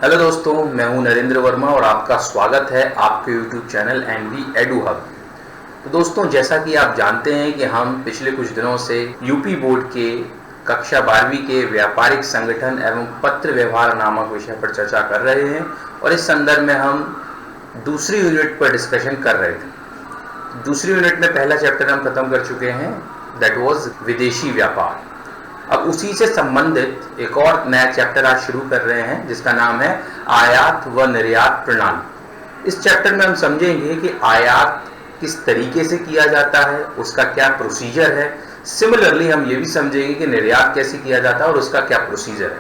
Hello दोस्तों, मैं हूं नरेंद्र वर्मा और आपका स्वागत है आपके YouTube channel NV Edu Hub. तो दोस्तों, जैसा कि आप जानते हैं कि हम पिछले कुछ दिनों से यूपी बोर्ड के कक्षा 12वीं के व्यापारिक संगठन एवं पत्र व्यवहार नामक विषय पर चर्चा कर रहे हैं और इस संदर्भ में हम दूसरी यूनिट पर डिस्कशन कर रहे थे। दूसरी यूनिट में पहला चैप्टर हम खत्म कर चुके हैं, दैट वाज विदेशी व्यापार। अब उसी से संबंधित एक और नया चैप्टर आज शुरू कर रहे हैं जिसका नाम है आयात व निर्यात प्रणाली। इस चैप्टर में हम समझेंगे कि आयात किस तरीके से किया जाता है, उसका क्या प्रोसीजर है। सिमिलरली हम ये भी समझेंगे कि निर्यात कैसे किया जाता है और उसका क्या प्रोसीजर है।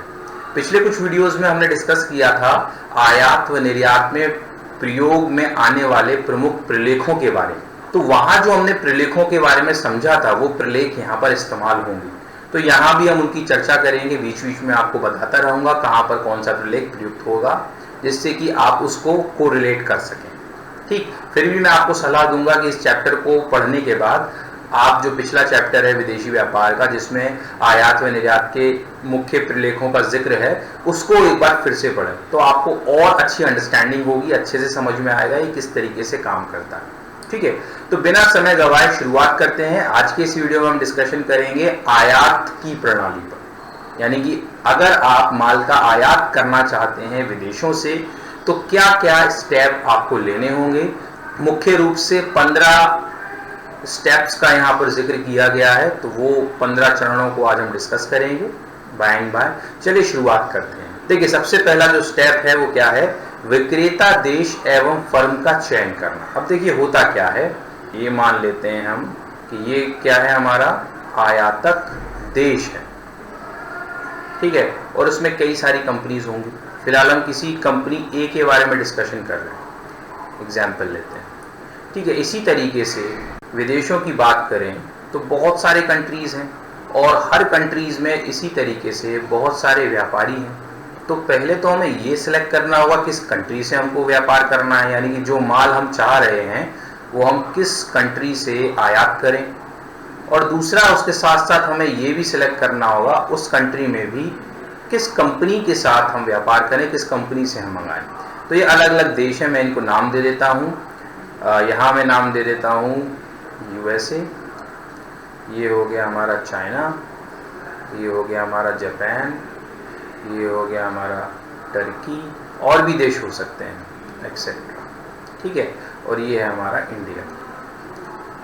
पिछले कुछ वीडियोस में हमने डिस्कस किया था आयात व निर्यात में प्रयोग में आने वाले प्रमुख प्रलेखों के बारे में। तो वहां जो हमने प्रलेखों के बारे में समझा था वो प्रलेख यहाँ पर इस्तेमाल होंगे, तो यहाँ भी हम उनकी चर्चा करेंगे। बीच बीच में आपको बताता रहूंगा कहाँ पर कौन सा प्रलेख प्रयुक्त होगा, जिससे कि आप उसको कोरिलेट कर सकें। ठीक, फिर भी मैं आपको सलाह दूंगा कि इस चैप्टर को पढ़ने के बाद आप जो पिछला चैप्टर है विदेशी व्यापार का, जिसमें आयात व निर्यात के मुख्य प्रलेखों का जिक्र है, उसको एक बार फिर से पढ़ें, तो आपको और अच्छी अंडरस्टैंडिंग होगी, अच्छे से समझ में आएगा ये किस तरीके से काम करता है। ठीक है, तो बिना समय गवाए शुरुआत करते हैं। आज के इस वीडियो में हम डिस्कशन करेंगे आयात की प्रणाली पर, यानी कि अगर आप माल का आयात करना चाहते हैं विदेशों से तो क्या क्या स्टेप आपको लेने होंगे। मुख्य रूप से 15 स्टेप्स का यहाँ पर जिक्र किया गया है, तो वो 15 चरणों को आज हम डिस्कस करेंगे बाय एंड बाय। चलिए शुरुआत करते हैं। देखिए, सबसे पहला जो स्टेप है वो क्या है, विक्रेता देश एवं फर्म का चयन करना। अब देखिए होता क्या है, ये मान लेते हैं हम कि ये क्या है, हमारा आयातक देश है। ठीक है, और उसमें कई सारी कंपनीज होंगी। फिलहाल हम किसी कंपनी ए के बारे में डिस्कशन कर रहे हैं, एग्जाम्पल लेते हैं। ठीक है, इसी तरीके से विदेशों की बात करें तो बहुत सारे कंट्रीज हैं और हर कंट्रीज में इसी तरीके से बहुत सारे व्यापारी हैं। तो पहले तो हमें ये सिलेक्ट करना होगा किस कंट्री से हमको व्यापार करना है, यानी कि जो माल हम चाह रहे हैं वो हम किस कंट्री से आयात करें। और दूसरा, उसके साथ साथ हमें ये भी सिलेक्ट करना होगा उस कंट्री में भी किस कंपनी के साथ हम व्यापार करें, किस कंपनी से हम मंगाएं। तो ये अलग अलग देश हैं, मैं इनको नाम दे देता हूँ। यहाँ मैं नाम दे देता हूँ USA, ये हो गया हमारा चाइना, ये हो गया हमारा जापान, ये हो गया हमारा टर्की, और भी देश हो सकते हैं एक्सेट्रा। ठीक है, और ये है हमारा इंडिया।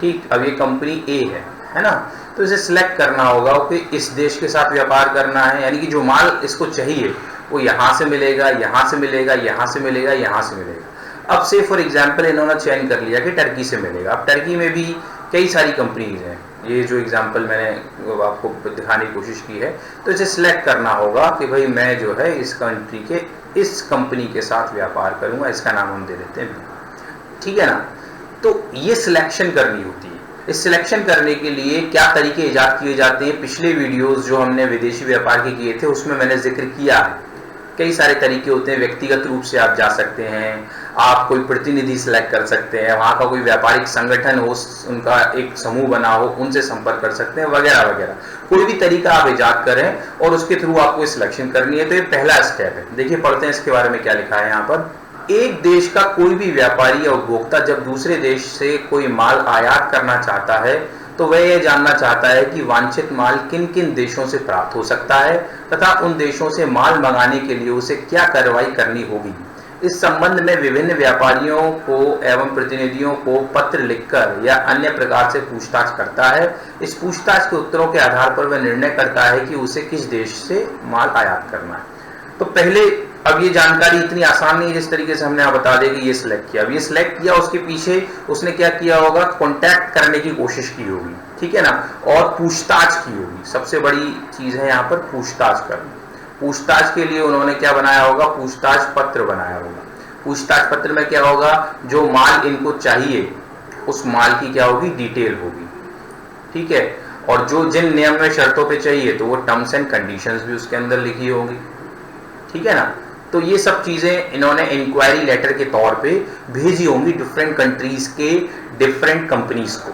ठीक, अब ये कंपनी ए है ना, तो इसे सिलेक्ट करना होगा कि इस देश के साथ व्यापार करना है, यानी कि जो माल इसको चाहिए वो यहाँ से मिलेगा, यहाँ से मिलेगा, यहाँ से मिलेगा, यहाँ से मिलेगा। अब से फॉर एग्जांपल इन्होंने चयन कर लिया कि टर्की से मिलेगा। अब टर्की में भी कई सारी कंपनीज हैं, ये जो एग्जांपल मैंने आपको दिखाने की कोशिश की है। तो इसे सिलेक्ट करना होगा कि भाई मैं जो है इस कंट्री के इस कंपनी के साथ व्यापार करूंगा, इसका नाम हम दे देते हैं। ठीक है ना, तो ये सिलेक्शन करनी होती है। इस सिलेक्शन करने के लिए क्या तरीके इजाद किए जाते हैं, पिछले वीडियोस जो हमने विदेशी व्यापार के किए थे उसमें मैंने जिक्र किया है। कई सारे तरीके होते हैं, व्यक्तिगत रूप से आप जा सकते हैं, आप कोई प्रतिनिधि सिलेक्ट कर सकते हैं, वहाँ का कोई व्यापारिक संगठन हो, उनका एक समूह बना हो, उनसे संपर्क कर सकते हैं, वगैरह वगैरह। कोई भी तरीका आप इजाद करें और उसके थ्रू आपको सिलेक्शन करनी है। तो ये पहला स्टेप है। देखिए, पढ़ते हैं इसके बारे में क्या लिखा है यहाँ पर। एक देश का कोई भी व्यापारी या उपभोक्ता जब दूसरे देश से कोई माल आयात करना चाहता है तो वह यह जानना चाहता है कि वांछित माल किन किन देशों से प्राप्त हो सकता है तथा उन देशों से माल मंगाने के लिए उसे क्या कार्रवाई करनी होगी। इस संबंध में विभिन्न व्यापारियों को एवं प्रतिनिधियों को पत्र लिखकर या अन्य प्रकार से पूछताछ करता है। इस पूछताछ के उत्तरों के आधार पर वह निर्णय करता है कि उसे किस देश से माल आयात करना है। तो पहले, अब ये जानकारी इतनी आसान नहीं है जिस तरीके से हमने आप बता दें कि ये सिलेक्ट किया। अब ये सिलेक्ट किया, उसके पीछे उसने क्या किया होगा, कांटेक्ट करने की कोशिश की होगी। ठीक है ना, और पूछताछ की होगी। सबसे बड़ी चीज है यहाँ पर पूछताछ करना। पूछताछ के लिए उन्होंने क्या बनाया होगा, पूछताछ पत्र बनाया होगा। पूछताछ पत्र में क्या होगा, जो माल इनको चाहिए उस माल की क्या होगी, डिटेल होगी। ठीक है, और जो जिन नियम में शर्तों पे चाहिए तो वो टर्म्स एंड कंडीशंस भी उसके अंदर लिखी होगी। ठीक है ना, तो ये सब चीजें इन्होंने इंक्वायरी लेटर के तौर पे भेजी होंगी डिफरेंट कंट्रीज के डिफरेंट कंपनीज को।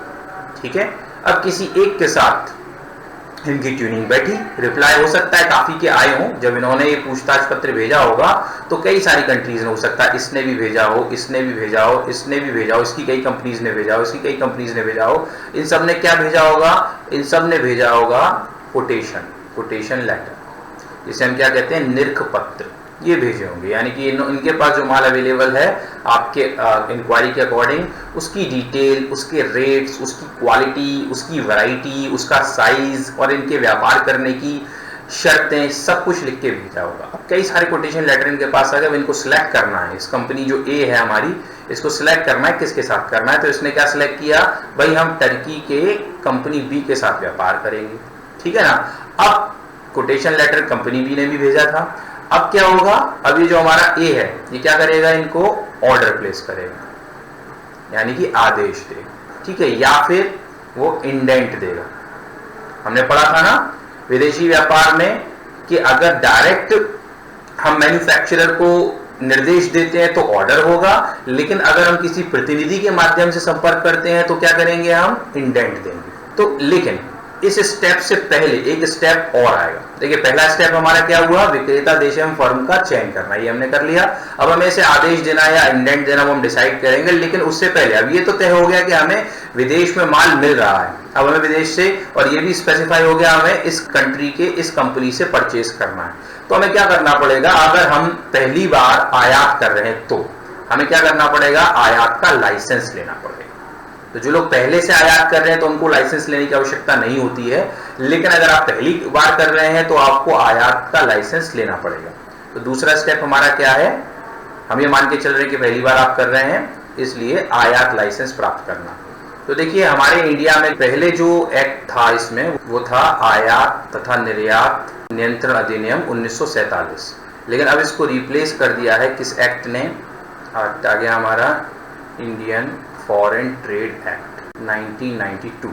ठीक है, अब किसी एक के साथ इनकी ट्यूनिंग बैठी, रिप्लाई हो सकता है काफी के आए हों। जब इन्होंने ये पूछताछ पत्र भेजा होगा तो कई सारी कंट्रीज ने, हो सकता है इसने भी भेजा हो, इसने भी भेजा हो, इसने भी भेजा हो, इसकी कई कंपनीज ने भेजा हो, इसकी कई कंपनीज ने भेजा हो। इन सब ने क्या भेजा होगा? इन सब ने भेजा होगा कोटेशन लेटर, जिसे हम क्या कहते हैं, निर्ख पत्र, ये भेजे होंगे। यानी कि इनके पास जो माल अवेलेबल है आपके इंक्वायरी के अकॉर्डिंग, उसकी डिटेल, उसके रेट्स, उसकी क्वालिटी, उसकी वैरायटी, उसका साइज और इनके व्यापार करने की शर्तें, सब कुछ लिख के भेजा होगा। अब कई सारे कोटेशन लेटर इनके पास आ गए, इनको सिलेक्ट करना है। इस कंपनी जो ए है हमारी, इसको सिलेक्ट करना है, किसके साथ करना है। तो इसने क्या सिलेक्ट किया? भाई हम टर्की के कंपनी बी के साथ व्यापार करेंगे, ठीक है ना। अब कोटेशन लेटर कंपनी बी ने भी भेजा था। अब क्या होगा? अब ये जो हमारा ए है, ये क्या करेगा? इनको ऑर्डर प्लेस करेगा, यानी कि आदेश देगा, ठीक है, या फिर वो इंडेंट देगा। हमने पढ़ा था ना विदेशी व्यापार में कि अगर डायरेक्ट हम मैन्युफैक्चरर को निर्देश देते हैं तो ऑर्डर होगा, लेकिन अगर हम किसी प्रतिनिधि के माध्यम से संपर्क करते हैं तो क्या करेंगे? हम इंडेंट देंगे। तो लेकिन इस स्टेप से पहले एक स्टेप और आएगा। देखिए, पहला स्टेप हमारा क्या हुआ? विक्रेता देश एवं फर्म का चयन करना, ये हमने कर लिया। अब हमें इसे आदेश देना या इंडेंट देना वो हम डिसाइड करेंगे, लेकिन उससे पहले अब ये तो तय हो गया कि हमें विदेश में माल मिल रहा है। अब हमें विदेश से, और ये भी स्पेसिफाई हो गया, हमें इस कंट्री के इस कंपनी से परचेज करना है। तो हमें क्या करना पड़ेगा? अगर हम पहली बार आयात कर रहे हैं तो हमें क्या करना पड़ेगा? आयात का लाइसेंस लेना पड़ेगा। तो जो लोग पहले से आयात कर रहे हैं तो उनको लाइसेंस लेने की आवश्यकता नहीं होती है, लेकिन अगर आप पहली बार कर रहे हैं तो आपको आयात का लाइसेंस लेना पड़ेगा। तो दूसरा स्टेप हमारा क्या है? हम ये मान के चल रहे हैं कि पहली बार आप कर रहे हैं, इसलिए आयात लाइसेंस प्राप्त करना। तो देखिए, हमारे इंडिया में पहले जो एक्ट था इसमें, वो था आयात तथा निर्यात नियंत्रण अधिनियम 1947, लेकिन अब इसको रिप्लेस कर दिया है किस एक्ट ने? आ गया हमारा इंडियन फॉरेन ट्रेड एक्ट 1992।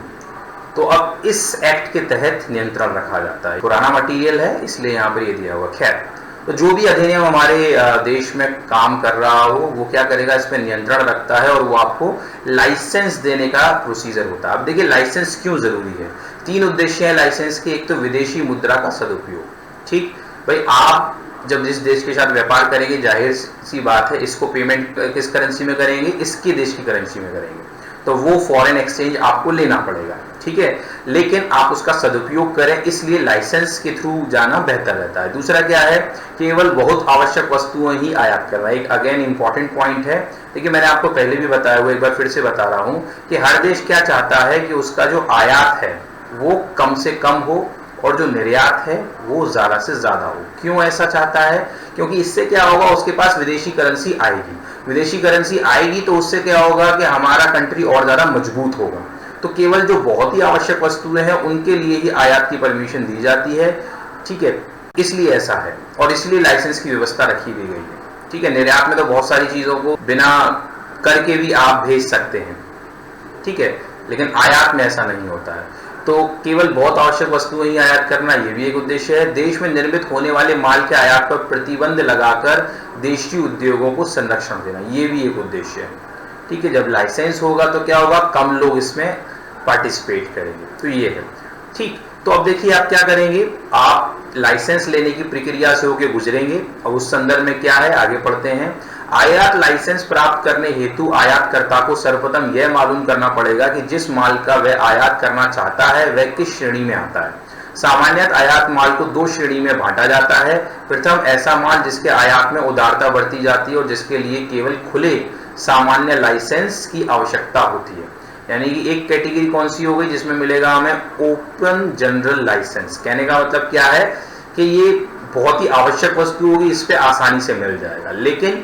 तो अब इस एक्ट के तहत नियंत्रण रखा जाता है। पुराना मटेरियल है इसलिए यहाँ पर ये दिया हुआ। खैर, तो जो भी अधिनियम हमारे देश में काम कर रहा हो वो क्या करेगा? इस पर नियंत्रण रखता है और वो आपको लाइसेंस देने का प्रोसीजर होता है। अब देखिए, लाइसेंस क्यों जरूरी है? 3 उद्देश्य है लाइसेंस के। एक तो विदेशी मुद्रा का सदुपयोग, ठीक भाई, आप जब जिस देश के साथ व्यापार करेंगे, जाहिर सी बात है इसको पेमेंट किस करेंसी में करेंगे? इसके देश की करेंसी में करेंगे, तो वो फॉरेन एक्सचेंज आपको लेना पड़ेगा, ठीक है। लेकिन आप उसका सदुपयोग करें, इसलिए लाइसेंस के थ्रू जाना बेहतर रहता है। दूसरा क्या है? केवल बहुत आवश्यक वस्तुएं ही आयात करना। एक अगेन इंपॉर्टेंट पॉइंट है। देखिए, मैंने आपको पहले भी बताया हुआ, एक बार फिर से बता रहा हूं कि हर देश क्या चाहता है कि उसका जो आयात है वो कम से कम हो और जो निर्यात है वो ज्यादा से ज्यादा हो। क्यों ऐसा चाहता है? क्योंकि इससे क्या होगा? उसके पास विदेशी करेंसी आएगी। विदेशी करेंसी आएगी तो उससे क्या होगा कि हमारा कंट्री और ज्यादा मजबूत होगा। तो केवल जो बहुत ही आवश्यक वस्तुएं हैं उनके लिए ही आयात की परमिशन दी जाती है, ठीक है। इसलिए ऐसा है और इसलिए लाइसेंस की व्यवस्था रखी भी गई है, ठीक है। निर्यात में तो बहुत सारी चीजों को बिना करके भी आप भेज सकते हैं, ठीक है, लेकिन आयात में ऐसा नहीं होता है। तो केवल बहुत आवश्यक वस्तुएं ही आयात करना, ये भी एक उद्देश्य है। देश में निर्मित होने वाले माल के आयात पर प्रतिबंध लगाकर देशी उद्योगों को संरक्षण देना, ये भी एक उद्देश्य है, ठीक है। जब लाइसेंस होगा तो क्या होगा? कम लोग इसमें पार्टिसिपेट करेंगे, तो ये है, ठीक। तो अब देखिए, आप क्या करेंगे? आप लाइसेंस लेने की प्रक्रिया से होकर गुजरेंगे और उस संदर्भ में क्या है, आगे पढ़ते हैं। आयात लाइसेंस प्राप्त करने हेतु आयातकर्ता को सर्वप्रथम यह मालूम करना पड़ेगा कि जिस माल का वह आयात करना चाहता है वह किस श्रेणी में आता है। सामान्यतः आयात माल को 2 श्रेणी में बांटा जाता है। प्रथम, ऐसा माल जिसके आयात में उदारता बरती जाती है और जिसके लिए केवल खुले सामान्य लाइसेंस की आवश्यकता होती है। यानी कि एक कैटेगरी कौन सी हो गई? जिसमें मिलेगा हमें ओपन जनरल लाइसेंस। कहने का मतलब क्या है कि ये बहुत ही आवश्यक वस्तु होगी, इस पे आसानी से मिल जाएगा, लेकिन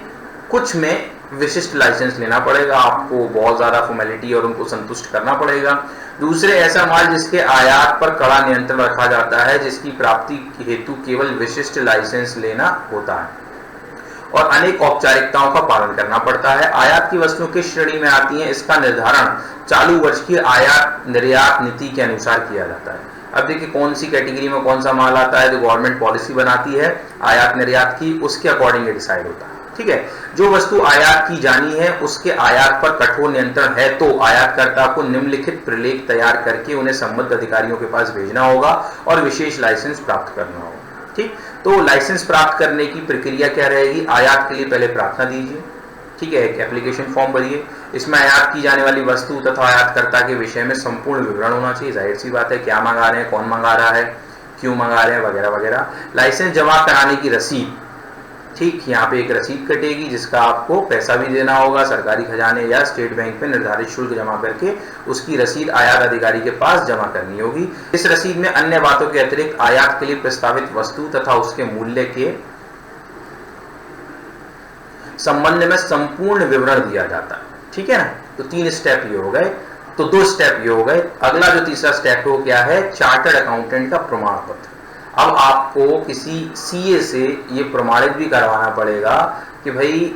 कुछ में विशिष्ट लाइसेंस लेना पड़ेगा, आपको बहुत ज्यादा फॉर्मेलिटी और उनको संतुष्ट करना पड़ेगा। दूसरे, ऐसा माल जिसके आयात पर कड़ा नियंत्रण रखा जाता है, जिसकी प्राप्ति हेतु केवल विशिष्ट लाइसेंस लेना होता है और अनेक औपचारिकताओं का पालन करना पड़ता है। आयात की वस्तुएं किस श्रेणी में आती हैं, इसका निर्धारण चालू वर्ष की आयात निर्यात नीति के अनुसार किया जाता है। अब देखिए, कौन सी कैटेगरी में कौन सा माल आता है, जो गवर्नमेंट पॉलिसी बनाती है आयात निर्यात की, उसके अकॉर्डिंग डिसाइड होता है, ठीक है। जो वस्तु आयात की जानी है उसके आयात पर कठोर नियंत्रण है तो आयातकर्ता को निम्नलिखित प्रलेख तैयार करके उन्हें संबद्ध अधिकारियों के पास भेजना होगा और विशेष लाइसेंस प्राप्त करना होगा। ठीक, तो लाइसेंस प्राप्त करने की प्रक्रिया क्या रहेगी? आयात के लिए पहले प्रार्थना दीजिए, ठीक है, एक एप्लीकेशन फॉर्म भरिए। इसमें आयात की जाने वाली वस्तु तथा आयातकर्ता के विषय में संपूर्ण विवरण होना चाहिए। जाहिर सी बात है, क्या मंगा रहे हैं, कौन मंगा रहा है, क्यों मंगा रहे हैं, वगैरह वगैरह। लाइसेंस जमा कराने की रसीद, ठीक, यहाँ पे एक रसीद कटेगी जिसका आपको पैसा भी देना होगा सरकारी खजाने या स्टेट बैंक में निर्धारित शुल्क जमा करके उसकी रसीद आयात अधिकारी के पास जमा करनी होगी। इस रसीद में अन्य बातों के अतिरिक्त आयात के लिए प्रस्तावित वस्तु तथा उसके मूल्य के संबंध में संपूर्ण विवरण दिया जाता है, ठीक है ना। तो 3 स्टेप ये हो गए, तो 2 स्टेप ये हो गए। अगला जो तीसरा स्टेप है वो क्या है? चार्टर्ड अकाउंटेंट का प्रमाण पत्र। अब आपको किसी सीए से ये प्रमाणित भी करवाना पड़ेगा कि भाई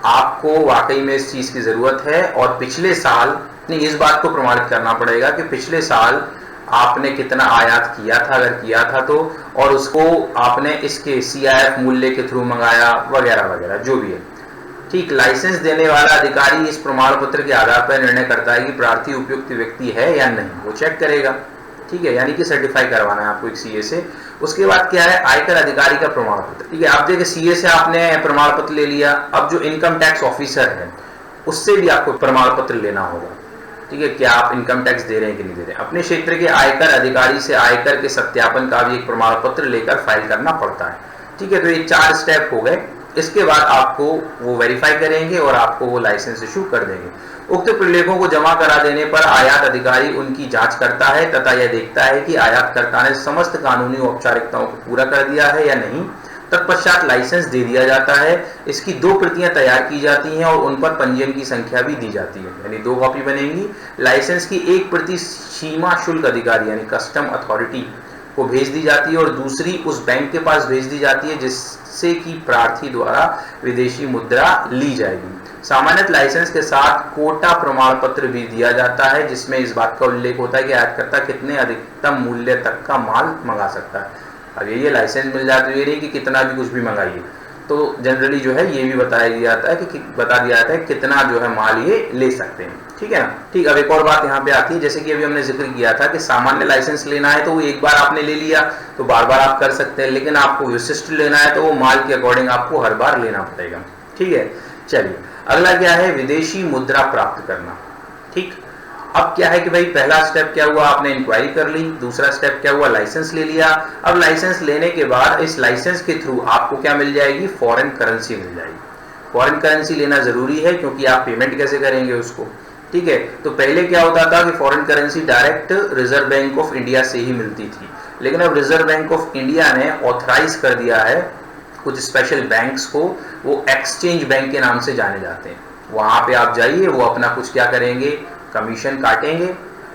आपको वाकई में इस चीज की जरूरत है और पिछले साल नहीं, इस बात को प्रमाणित करना पड़ेगा कि पिछले साल आपने कितना आयात किया था, अगर किया था तो, और उसको आपने इसके सीआईएफ मूल्य के थ्रू मंगाया वगैरह वगैरह जो भी है। ठीक, लाइसेंस देने वाला अधिकारी इस प्रमाण पत्र के आधार पर निर्णय करता है कि प्रार्थी उपयुक्त व्यक्ति है या नहीं, वो चेक करेगा, ठीक है, यानी कि सर्टिफाई करवाना है आपको एक सीए से। उसके बाद क्या है? आयकर अधिकारी का प्रमाण पत्र, ठीक है। आप देखिए सीए से आपने प्रमाण पत्र ले लिया, अब जो इनकम टैक्स ऑफिसर है उससे भी आपको प्रमाण पत्र लेना होगा, ठीक है, क्या आप इनकम टैक्स दे रहे हैं कि नहीं दे रहे हैं। अपने क्षेत्र के आयकर अधिकारी से आयकर के सत्यापन का भी एक प्रमाण पत्र लेकर फाइल करना पड़ता है, ठीक है। तो ये 4 स्टेप हो गए। इसके बाद आपको वो वेरीफाई करेंगे और आपको वो लाइसेंस इशू कर देंगे। उक्त प्रलेखों को जमा करा देने पर आयात अधिकारी उनकी जांच करता है तथा यह देखता है कि आयातकर्ता ने समस्त कानूनी औपचारिकताओं को पूरा कर दिया है या नहीं। तत्पश्चात लाइसेंस दे दिया जाता है। इसकी 2 प्रतियां तैयार की जाती हैं और उन पर पंजीयन की संख्या भी दी जाती है, यानी 2 कॉपी बनेंगी। लाइसेंस की 1 प्रति सीमा शुल्क अधिकारी यानी कस्टम अथॉरिटी को भेज दी जाती है और दूसरी उस बैंक के पास भेज दी जाती है जिससे कि प्रार्थी द्वारा विदेशी मुद्रा ली जाएगी। सामान्यतः लाइसेंस के साथ कोटा प्रमाण पत्र भी दिया जाता है जिसमें इस बात का उल्लेख होता है कि आयातकर्ता कितने अधिकतम मूल्य तक का माल मंगा सकता है। अब ये लाइसेंस मिल जाता है, ये नहीं कि कितना भी कुछ भी मंगाइए, तो जनरली जो है ये भी बता दिया जाता है कितना जो है माल ये ले सकते हैं, ठीक है ना। ठीक, अब एक और बात यहाँ पे आती है, जैसे कि अभी हमने जिक्र किया था कि सामान्य लाइसेंस लेना है तो वो एक बार आपने ले लिया तो बार बार आप कर सकते हैं, लेकिन आपको विशिष्ट लेना है तो वो माल के अकॉर्डिंग आपको हर बार लेना पड़ेगा, ठीक है। चलिए, अगला क्या है? विदेशी मुद्रा प्राप्त करना। ठीक, अब क्या है कि भाई पहला स्टेप क्या हुआ? आपने इंक्वायरी कर ली। दूसरा स्टेप क्या हुआ? लाइसेंस ले लिया। अब लाइसेंस लेने के बाद इस लाइसेंस के थ्रू आपको क्या मिल जाएगी? फॉरेन करेंसी मिल जाएगी। फॉरेन करेंसी लेना जरूरी है क्योंकि आप पेमेंट कैसे करेंगे उसको, ठीक है। तो पहले क्या होता था कि foreign currency direct reserve bank of India से ही मिलती थी, लेकिन अब रिजर्व बैंक ऑफ इंडिया ने ऑथराइज कर दिया है कुछ स्पेशल बैंक्स को, वो एक्सचेंज बैंक के नाम से जाने जाते हैं। वहां पे आप जाइए, वो अपना कुछ क्या करेंगे? कमीशन काटेंगे,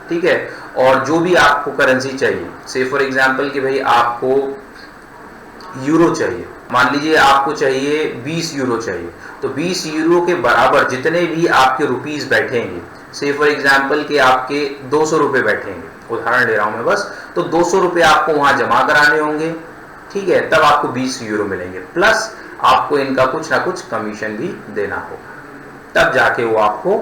ठीक है। और जो भी आपको करेंसी चाहिए, से फॉर एग्जांपल कि भाई आपको यूरो चाहिए, मान लीजिए आपको चाहिए 20 यूरो चाहिए, तो 20 यूरो के बराबर जितने भी आपके रुपीस बैठेंगे, से फॉर एग्जांपल कि आपके 200 रुपए बैठेंगे, उदाहरण ले रहा हूं मैं बस, तो 200 रुपए आपको वहां जमा कराने होंगे, ठीक है, तब आपको 20 यूरो मिलेंगे, प्लस आपको इनका कुछ ना कुछ कमीशन भी देना होगा, तब जाके वो आपको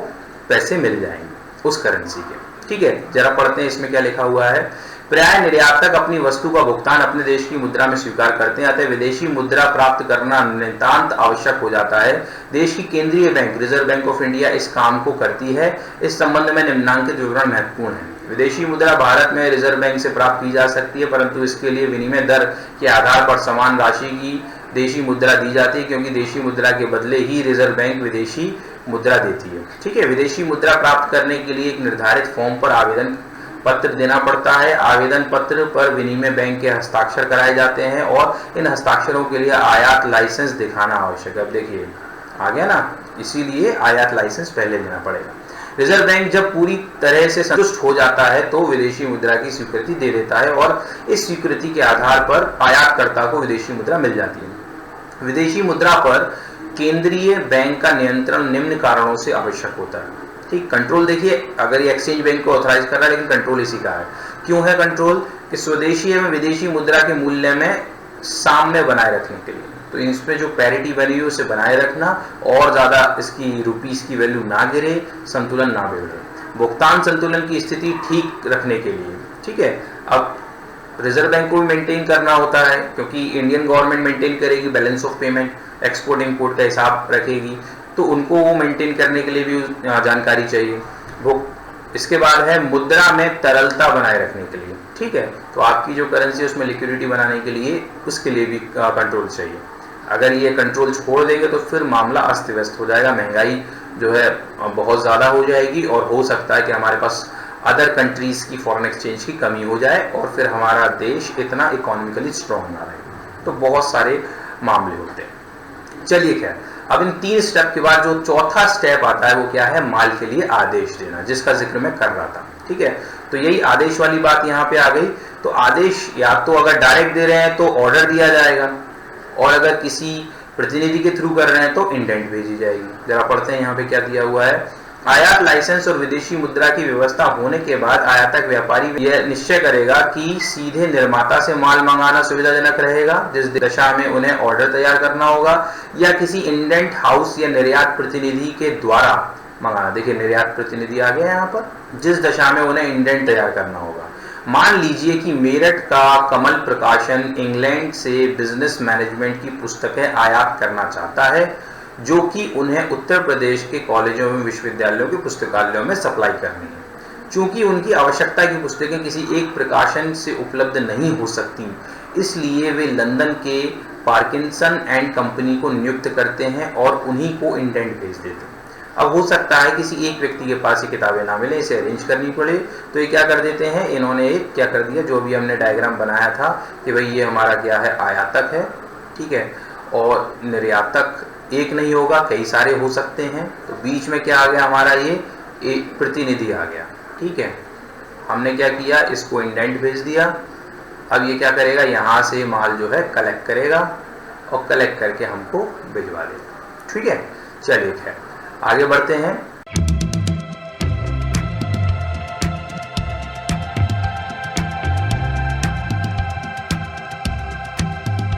पैसे मिल जाएंगे उस करेंसी के, ठीक है। जरा पढ़ते हैं इसमें क्या लिखा हुआ है। प्राय निर्यातक अपनी वस्तु का भुगतान अपने देश की मुद्रा में स्वीकार करते हैं, अतः विदेशी मुद्रा प्राप्त करना नितांत आवश्यक हो जाता है। देश की केंद्रीय bank reserve bank of India इस काम को करती है। इस संबंध में निम्नलिखित विवरण महत्वपूर्ण है। विदेशी मुद्रा भारत में रिजर्व बैंक से प्राप्त की जा सकती है, परंतु इसके लिए विनिमय दर के आधार पर समान राशि की देशी मुद्रा दी जाती है, क्योंकि देशी मुद्रा के बदले ही रिजर्व बैंक विदेशी मुद्रा देती है, ठीक है। विदेशी मुद्रा प्राप्त करने के लिए एक निर्धारित फॉर्म पर आवेदन पत्र देना पड़ता है। आवेदन पत्र पर विनिमय बैंक के हस्ताक्षर कराए जाते हैं और इन हस्ताक्षरों के लिए आयात लाइसेंस दिखाना आवश्यक है। अब देखिए आ गया ना, इसीलिए आयात लाइसेंस पहले लेना पड़ेगा। रिजर्व बैंक जब पूरी तरह से संतुष्ट हो जाता है तो विदेशी मुद्रा की स्वीकृति दे देता है और इस स्वीकृति के आधार पर आयातकर्ता को विदेशी मुद्रा मिल जाती है। विदेशी मुद्रा पर केंद्रीय बैंक का नियंत्रण निम्न कारणों से आवश्यक होता है, ठीक। कंट्रोल देखिए, अगर ये एक्सचेंज बैंक को ऑथराइज कर रहा है, लेकिन कंट्रोल इसी का है। क्यों है कंट्रोल? कि स्वदेशी एवं विदेशी मुद्रा के मूल्य में साम्य बनाए रखने के लिए, तो इसमें जो पैरिटी वैल्यू उसे बनाए रखना और ज़्यादा इसकी रुपीस की वैल्यू ना गिरे, संतुलन ना बिगड़े, भुगतान संतुलन की स्थिति ठीक रखने के लिए। ठीक है, अब रिजर्व बैंक को भी मेंटेन करना होता है, क्योंकि इंडियन गवर्नमेंट मेंटेन करेगी balance of payment, export import का हिसाब रखेगी, तो उनको वो मेंटेन करने के लिए भी जानकारी चाहिए। वो इसके बाद है मुद्रा में तरलता बनाए रखने के लिए। ठीक है, तो आपकी जो करेंसी है उसमें लिक्विडिटी बनाने के लिए, उसके लिए भी कंट्रोल चाहिए। अगर ये कंट्रोल छोड़ देंगे तो फिर मामला अस्त व्यस्त हो जाएगा, महंगाई जो है बहुत ज़्यादा हो जाएगी और हो सकता है कि हमारे पास अदर कंट्रीज़ की फॉरेन एक्सचेंज की कमी हो जाए और फिर हमारा देश इतना इकोनॉमिकली स्ट्रॉन्ग ना रहे। तो बहुत सारे मामले होते हैं। चलिए खैर, अब इन 3 स्टेप के बाद जो चौथा स्टेप आता है वो क्या है, माल के लिए आदेश देना, जिसका जिक्र मैं कर रहा था। ठीक है, तो यही आदेश वाली बात यहाँ पे आ गई। तो आदेश या तो अगर डायरेक्ट दे रहे हैं तो ऑर्डर दिया जाएगा, और अगर किसी प्रतिनिधि के थ्रू कर रहे हैं तो इंडेंट भेजी जाएगी। जरा पढ़ते हैं यहाँ पे क्या दिया हुआ है। आयात लाइसेंस और विदेशी मुद्रा की व्यवस्था होने के बाद आयातक व्यापारी यह निश्चय करेगा कि सीधे निर्माता से माल मंगाना सुविधाजनक रहेगा, जिस दशा में उन्हें ऑर्डर तैयार करना होगा, या किसी इंडेंट हाउस या निर्यात प्रतिनिधि के द्वारा मंगाना। देखिए निर्यात प्रतिनिधि आ गया यहाँ पर, जिस दशा में उन्हें इंडेंट तैयार करना होगा। मान लीजिए कि मेरठ का कमल प्रकाशन इंग्लैंड से बिजनेस मैनेजमेंट की पुस्तकें आयात करना चाहता है, जो कि उन्हें उत्तर प्रदेश के कॉलेजों में, विश्वविद्यालयों के पुस्तकालयों में सप्लाई करनी है। चूंकि उनकी आवश्यकता की पुस्तकें किसी एक प्रकाशन से उपलब्ध नहीं हो सकती, इसलिए वे लंदन के पार्किंसन एंड कंपनी को नियुक्त करते हैं और उन्हीं को इंडेंट भेज देते हैं। अब हो सकता है किसी एक व्यक्ति के पास ये किताबें ना मिले, इसे अरेंज करनी पड़े, तो ये क्या कर देते हैं, इन्होंने एक क्या कर दिया, जो भी हमने डायग्राम बनाया था कि भाई ये हमारा क्या है, आयातक है। ठीक है, और निर्यातक एक नहीं होगा, कई सारे हो सकते हैं। तो बीच में क्या आ गया हमारा, ये एक प्रतिनिधि आ गया। ठीक है, हमने क्या किया, इसको इंडेंट भेज दिया। अब ये क्या करेगा, यहाँ से माल जो है कलेक्ट करेगा और कलेक्ट करके हमको भिजवा देगा। ठीक है, चलिए खैर आगे बढ़ते हैं।